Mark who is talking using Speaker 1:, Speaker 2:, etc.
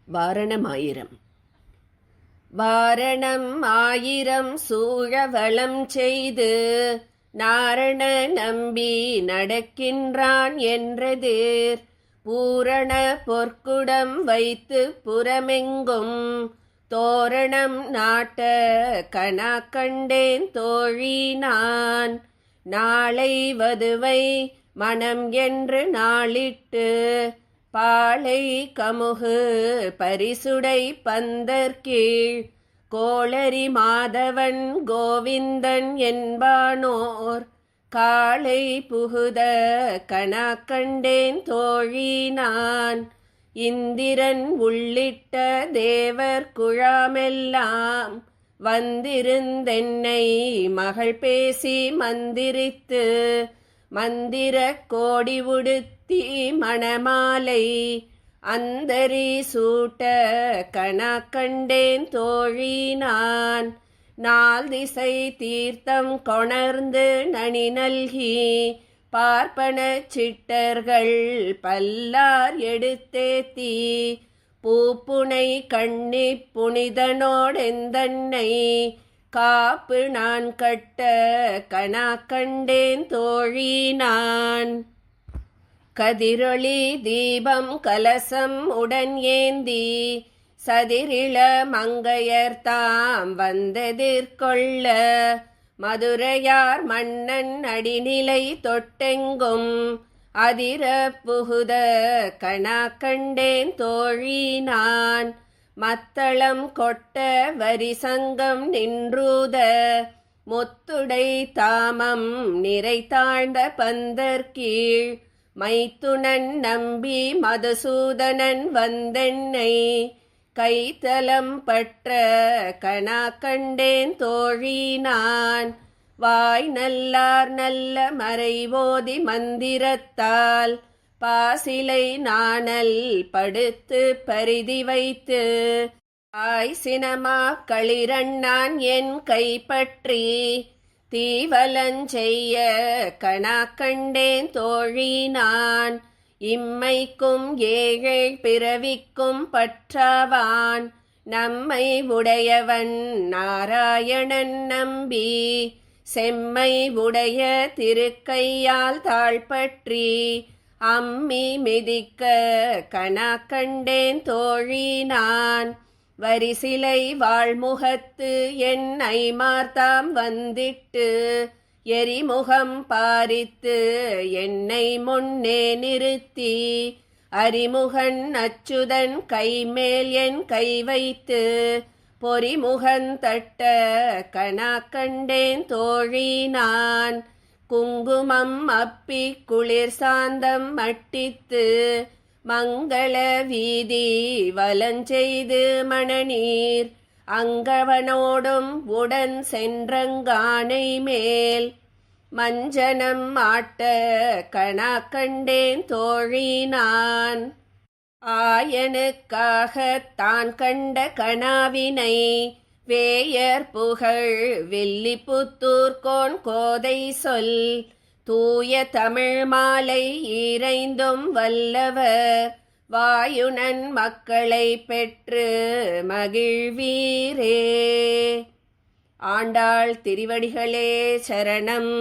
Speaker 1: வாரணமாயிரம். வாரணம் ஆயிரம் சூழவளம் செய்து நாரண நம்பி நடக்கின்றான் என்றதேர் பூரண பொற்குடம் வைத்து புறமெங்கும் தோரணம் நாட்ட கணா கண்டேன் தோழி நான். நாளை வதுவை மனம் என்று நாளிட்டு பாளை கமுகு பரிசுடை பந்தர்கீழ் கோளரி மாதவன் கோவிந்தன் என்பானோர் காளை புகுத கணா கண்டேன் தோழி நான். இந்திரன் உள்ளிட்ட தேவர் குழாமெல்லாம் வந்திருந்தென்னை மகள் பேசி மந்திரித்து மந்திர கோடி உடுத்தி மணமாலை அந்தரி சூட்ட கணா கண்டேன் தோழி நான். நாள் திசை தீர்த்தம் கொணர்ந்து நனி நல்கி பார்ப்பன சிட்டர்கள் பல்லார் எடுத்தேத்தி பூப்புனை கண்ணி புனிதனோடெந்தன்னை காப்பு நான் கட்ட கணா கண்டேன் தோழி நான். கதிரொளி தீபம் கலசம் உடன் ஏந்தி சதிரிள மங்கையர்தாம் வந்தெதிர்கொள்ள மதுரையார் மன்னன் அடிநிலை தொட்டெங்கும் அதிர புகுத கணா கண்டேன் தோழி நான். மத்தளம் கொட்ட வரிசங்கம் நின்றூத முத்துடை தாமம் நிறை தாழ்ந்த பந்தர்கீழ் மைத்துனன் நம்பி மதுசூதனன் வந்தென்னை கைத்தலம் பற்ற கணா கண்டேன் தோழி நான். வாய் நல்லார் நல்ல மறைவோதி மந்திரத்தால் பாசிலை நாணல் படுத்து பரிதி வைத்து ஆய் சினமா களிரண்ணான் என் கைப்பற்றி தீவலஞ்செய்ய கணா கண்டேன் தோழி நான். இம்மைக்கும் ஏழை பிறவிக்கும் பற்றாவான் நம்மை உடையவன் நாராயணன் நம்பி செம்மை உடைய திருக்கையால் தாழ்பற்றி அம்மி மிதிக்க கணா கண்டேன் தோழி நான். வரிசிலை வாழ்முகத்து என் ஐமார்தாம் வந்திட்டு எரிமுகம் பாரித்து என்னை முன்னே நிறுத்தி அரிமுகன் அச்சுதன் கைமேல் என் கை வைத்து பொறிமுகன் தட்ட கணா கண்டேன் தோழி நான். குங்குமம் அப்பி குளிர் சாந்தம் மட்டித்து மங்கள வீதி வலஞ்செய்து மணநீர் அங்கவனோடும் உடன் சென்றங்கானை மேல் மஞ்சனம் ஆட்ட கணா கண்டேன் தோழி நான். ஆயனுக்காக தான் கண்ட கனாவினை வேயர் புகழ் வில்லிபுத்தூர்கோன் கோதை சொல் தூய தமிழ் மாலை ஈரைந்தும் வல்லவர் வாயுனன் மக்களை பெற்று மகிழ்வீரே. ஆண்டாள் திருவடிகளே சரணம்.